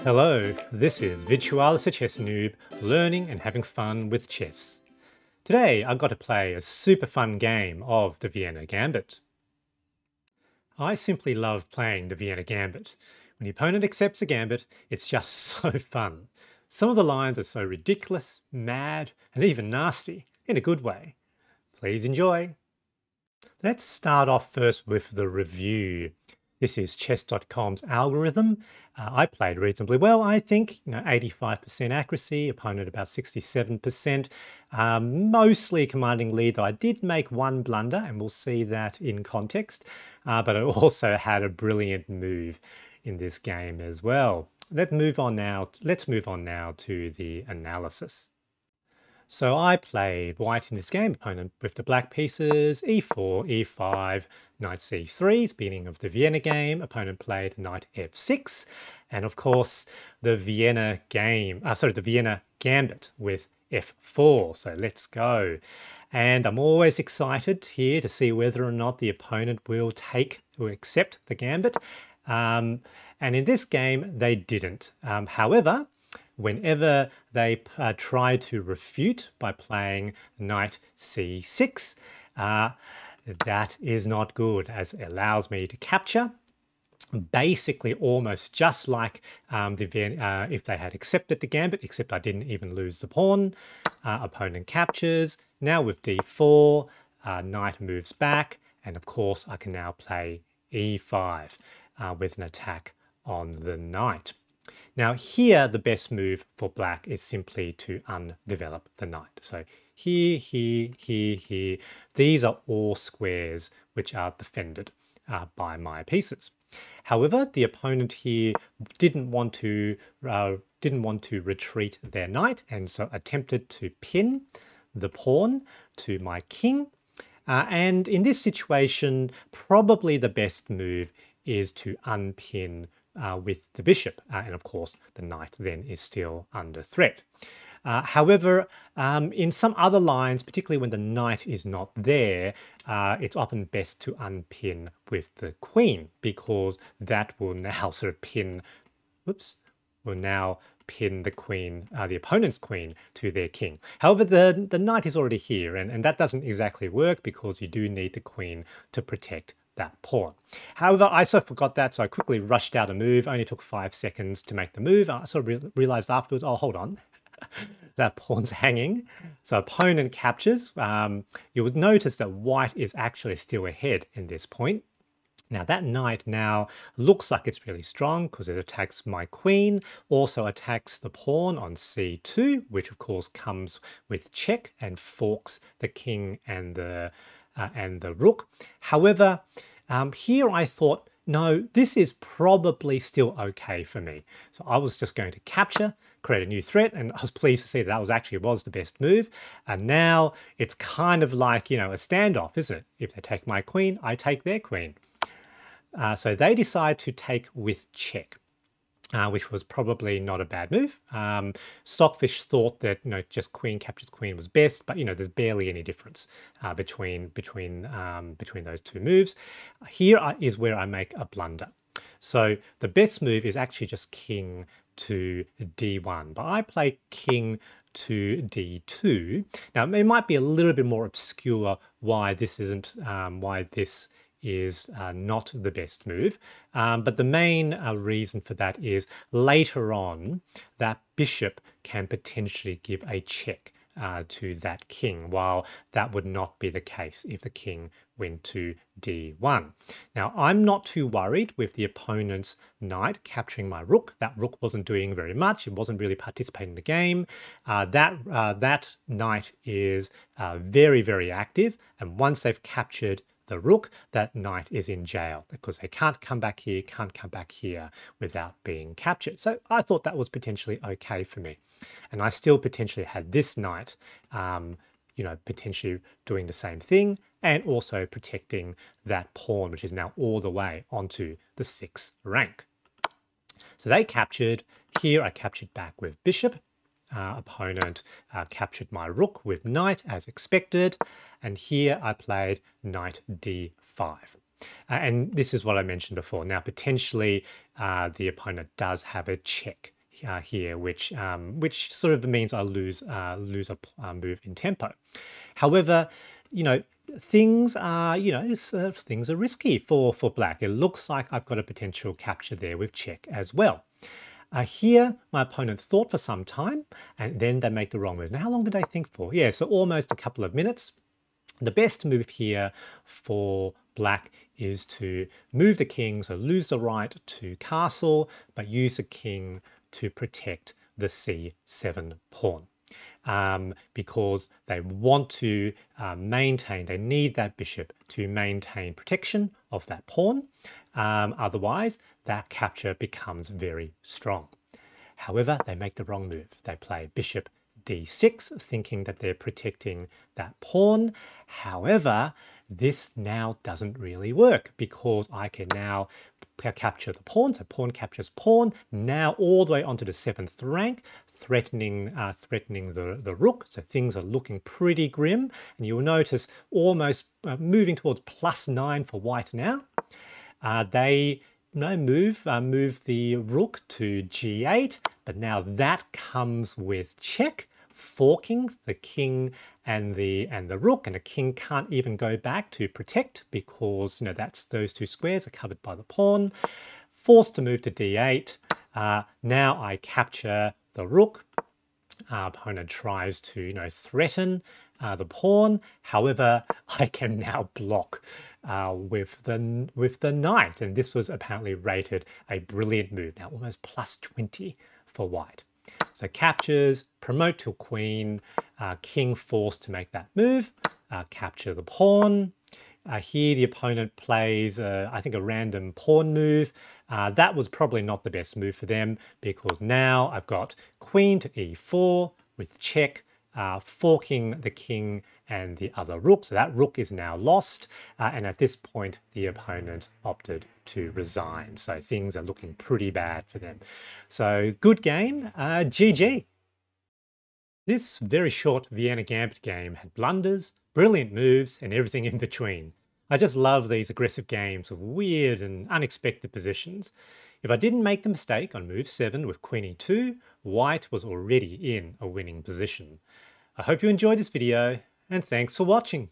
Hello, this is Virtualis, a chess noob, learning and having fun with chess. Today I got to play a super fun game of the Vienna Gambit. I simply love playing the Vienna Gambit. When the opponent accepts a gambit, it's just so fun. Some of the lines are so ridiculous, mad, and even nasty, in a good way. Please enjoy. Let's start off first with the review. This is chess.com's algorithm. I played reasonably well, I think. 85% accuracy, opponent about 67%. Mostly commanding lead, though I did make one blunder, and we'll see that in context. But I also had a brilliant move in this game as well. Let's move on now to the analysis. So I played white in this game, opponent with the black pieces, e4, e5, knight c3, beginning of the Vienna game. Opponent played knight f6, and of course the Vienna Gambit with f4. So let's go. And I'm always excited here to see whether or not the opponent will accept the gambit. And in this game, they didn't. However, whenever they try to refute by playing knight c6, that is not good, as it allows me to capture, basically almost just like if they had accepted the gambit, except I didn't even lose the pawn. Opponent captures. Now with d4, knight moves back, and of course I can now play e5 with an attack on the knight. Now here, the best move for black is simply to undevelop the knight. So here, here, here, here. These are all squares which are defended by my pieces. However, the opponent here didn't want to retreat their knight, and so attempted to pin the pawn to my king. And in this situation, probably the best move is to unpin with the bishop, and of course the knight then is still under threat. However, in some other lines, particularly when the knight is not there, it's often best to unpin with the queen, because that will now sort of pin, pin the queen, the opponent's queen, to their king. However, the knight is already here, and that doesn't exactly work because you do need the queen to protect that pawn. However, I sort of forgot that, so I quickly rushed out a move. Only took 5 seconds to make the move. I sort of realized afterwards, oh, hold on, that pawn's hanging. So opponent captures. You would notice that white is actually still ahead in this point. Now that knight now looks like it's really strong because it attacks my queen, also attacks the pawn on c2, which of course comes with check and forks the king and the rook. However, here I thought, no, this is probably still okay for me. So I was just going to capture, create a new threat, and I was pleased to see that was the best move. And now it's kind of like, a standoff, isn't it? If they take my queen, I take their queen. So they decide to take with check. Which was probably not a bad move. Stockfish thought that just queen captures queen was best, but there's barely any difference between those two moves. Here is where I make a blunder. So the best move is actually just king to d1, but I play king to d2. Now it might be a little bit more obscure why this is not the best move. But the main reason for that is later on, that bishop can potentially give a check to that king, while that would not be the case if the king went to d1. Now, I'm not too worried with the opponent's knight capturing my rook. That rook wasn't doing very much. It wasn't really participating in the game. That knight is very, very active. And once they've captured the rook, that knight is in jail because they can't come back here without being captured. So I thought that was potentially okay for me. And I still potentially had this knight, potentially doing the same thing and also protecting that pawn, which is now all the way onto the 6th rank. So they captured. Here I captured back with bishop. Opponent captured my rook with knight as expected, and here I played knight d5. And this is what I mentioned before. Now, potentially, the opponent does have a check here, which sort of means I lose a move in tempo. However, things are things are risky for black. It looks like I've got a potential capture there with check as well. Here, my opponent thought for some time, and then they make the wrong move. Now, how long did they think for? Yeah, so almost a couple of minutes. The best move here for black is to move the king, so lose the right to castle, but use the king to protect the c7 pawn. Because they want to they need that bishop to maintain protection of that pawn. Otherwise, that capture becomes very strong. However, they make the wrong move. They play bishop d6, thinking that they're protecting that pawn. However, this now doesn't really work because I can now capture the pawn. So pawn captures pawn, now all the way onto the 7th rank, threatening the rook. So things are looking pretty grim. And you'll notice almost moving towards +9 for white now. They move the rook to g8, but now that comes with check, forking the king and the rook, and the king can't even go back to protect because that's those two squares are covered by the pawn. Forced to move to d8. Now I capture the rook. Opponent tries to threaten the pawn. However, I can now block with the knight, and this was apparently rated a brilliant move. Now almost +20 for white. So captures, promote to queen, king forced to make that move, capture the pawn. Here the opponent plays, I think, a random pawn move. That was probably not the best move for them because now I've got queen to e4 with check, forking the king and the other rook. So that rook is now lost. And at this point, the opponent opted to resign. So things are looking pretty bad for them. So good game, GG. This very short Vienna Gambit game had blunders, brilliant moves, and everything in between. I just love these aggressive games with weird and unexpected positions. If I didn't make the mistake on move 7 with queen e2, white was already in a winning position. I hope you enjoyed this video, and thanks for watching.